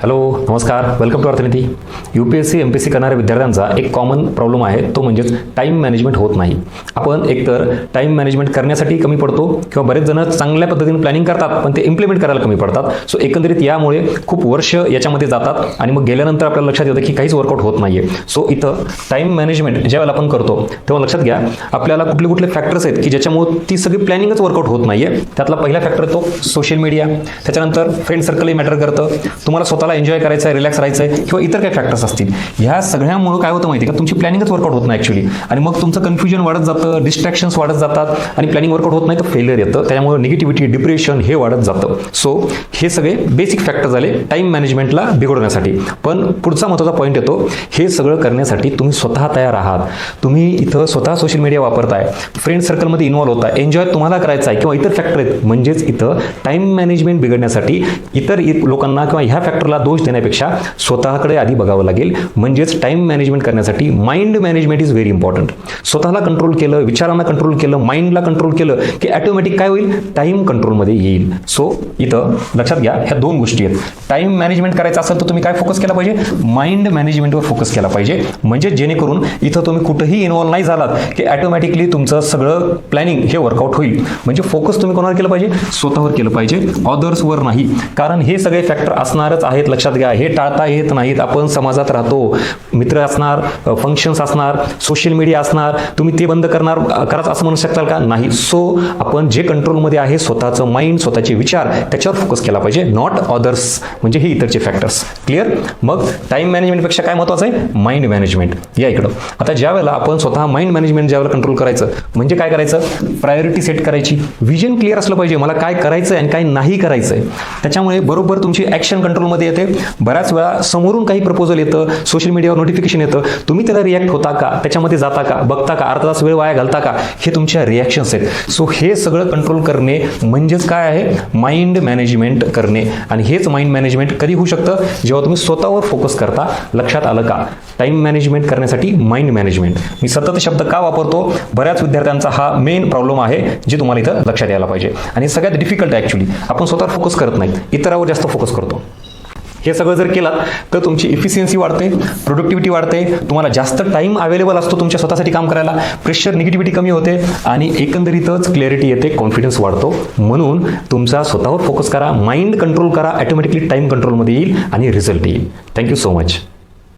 Hello नमस्कार, welcome to अर्थनीती. UPSC MPSC करणाऱ्या विद्यार्थ्यांचा एक कॉमन प्रॉब्लेम आहे, तो म्हणजेच टाईम मॅनेजमेंट होत नाही. आपण एकतर टाईम मॅनेजमेंट करण्यासाठी कमी पडतो किंवा बरेच जण चांगल्या पद्धतीने प्लॅनिंग करतात पण ते इम्प्लिमेंट करायला कमी पडतात. सो एकंदरीत यामुळे खूप वर्ष याच्यामध्ये जातात आणि मग गेल्यानंतर आपल्याला लक्षात येतं की काहीच वर्कआउट होत नाहीये. सो इथं टाईम मॅनेजमेंट ज्यावेळेला आपण करतो तेव्हा लक्षात घ्या आपल्याला कुठले कुठले फॅक्टर्स आहेत की ज्याच्यामुळे ती सगळी प्लॅनिंगच वर्कआउट होत नाहीये. त्यातला पहिला फॅक्टर येतो सोशल मीडिया, त्याच्यानंतर फ्रेंड सर्कलही मॅटर करतं, तुम्हाला स्वतःला एन्जॉय करायचं आहे, रिलॅक्स राहायचं आहे किंवा इतर काही फॅक्टर्स असतील. ह्या सगळ्यामुळे काय होतं माहिती आहे का, तुमची प्लॅनिंगच वर्कआउट होत नाही ॲक्च्युली, आणि मग तुमचं कन्फ्युजन वाढत जातं, डिस्ट्रॅक्शन्स वाढत जातात आणि प्लॅनिंग वर्कआउट होत नाही तर फेलियर येतं. त्यामुळे निगेटिव्हिटी, डिप्रेशन हे वाढत जातं. सो हे सगळे बेसिक फॅक्टर झाले टाईम मॅनेजमेंटला बिघडवण्यासाठी. पण पुढचा महत्त्वाचा पॉईंट येतो, हे सगळं करण्यासाठी तुम्ही स्वतः तयार आहात. तुम्ही इथं स्वतः सोशल मीडिया वापरताय, फ्रेंड सर्कलमध्ये इन्व्हॉल्व होताय, एन्जॉय तुम्हाला करायचा आहे किंवा इतर फॅक्टर आहेत. म्हणजेच इथं टाईम मॅनेजमेंट बिघडण्यासाठी इतर लोकांना किंवा ह्या फॅक्टरला दोष देण्यापेक्षा स्वतःकडे आधी बघावं लागेल. म्हणजेच टाईम मॅनेजमेंट करण्यासाठी mind management is very important. स्वतःला कंट्रोल केलं, विचारांना कंट्रोल केलं, माइंडला कंट्रोल केलं की ऑटोमॅटिक काय होईल, टाईम कंट्रोलमध्ये येईल. सो इथं लक्षात घ्या ह्या दोन गोष्टी आहेत. टाईम मॅनेजमेंट करायचं असेल तर तुम्ही काय फोकस केला पाहिजे, माइंड मॅनेजमेंटवर फोकस केला पाहिजे. म्हणजे जेणेकरून इथं तुम्ही कुठेही इन्व्हॉल्व नाही झालात की ऑटोमॅटिकली तुमचं सगळं प्लॅनिंग हे वर्कआउट होईल. म्हणजे फोकस तुम्ही कोणावर केलं पाहिजे, स्वतःवर केलं पाहिजे, अदर्सवर नाही. कारण हे सगळे फॅक्टर असणारच आहेत, लक्षात घ्या. हे टाळता येत नाहीत. आपण समाजात राहतो, मित्र असणार, फंक्शन्स असणार, सोशल मीडिया असणार, तुम्ही ते बंद कराच असं म्हणू शकताल का, नाही. सो आपण जे कंट्रोलमध्ये आहे स्वतःचं माइंड, स्वतःचे विचार त्याच्यावर फोकस केला पाहिजे, नॉट अदर्स, म्हणजे हे इतरचे फॅक्टर्स. क्लिअर. मग टाईम मॅनेजमेंटपेक्षा काय महत्त्वाचं आहे, माइंड मॅनेजमेंट. या इकडं आता ज्या वेळेला आपण स्वतः माइंड मॅनेजमेंट ज्यावेळेला कंट्रोल करायचं, म्हणजे काय करायचं, प्रायोरिटी सेट करायची, विजन क्लिअर असलं पाहिजे, मला काय करायचं आहे आणि काय नाही करायचं आहे. त्याच्यामुळे बरोबर तुमची ॲक्शन कंट्रोलमध्ये येते. बऱ्याच वेळा समोरून काही प्रपोजल येतं, सोशल मीडियावर नोटिफिकेशन येतं, तुम्ही त्याला रिॲक्ट होता का, त्याच्यामध्ये जाता का, बघता का, अर्धा तास वेळ वाया घालता का, हे तुमच्या रिॲक्शन्स आहेत. सो हे सगळं कंट्रोल करणे म्हणजेच काय आहे, माइंड मॅनेजमेंट करणे. आणि हेच माइंड मॅनेजमेंट कधी होऊ शकतं, जेव्हा तुम्ही स्वतःवर फोकस करता. लक्षात आलं का, टाईम मॅनेजमेंट करण्यासाठी माइंड मॅनेजमेंट. मी सतत शब्द का वापरतो, बऱ्याच विद्यार्थ्यांचा हा मेन प्रॉब्लेम आहे जे तुम्हाला इथं लक्षात यायला पाहिजे. आणि सगळ्यात डिफिकल्ट आहे ॲक्च्युली. आपण स्वतःवर फोकस करत नाही, इतरावर जास्त फोकस करतो. हे सगळं जर केलं तर तुमची इफिशियन्सी वाढते, प्रोडक्टिव्हिटी वाढते, तुम्हाला जास्त टाईम अवेलेबल असतो तुमच्या स्वतःसाठी काम करायला, प्रेशर, निगेटिव्हिटी कमी होते आणि एकंदरीतच क्लॅरिटी येते, कॉन्फिडन्स वाढतो. म्हणून तुमचा स्वतःवर फोकस करा, माइंड कंट्रोल करा, ऑटोमॅटिकली टाईम कंट्रोलमध्ये येईल आणि रिझल्ट येईल. Thank you so much.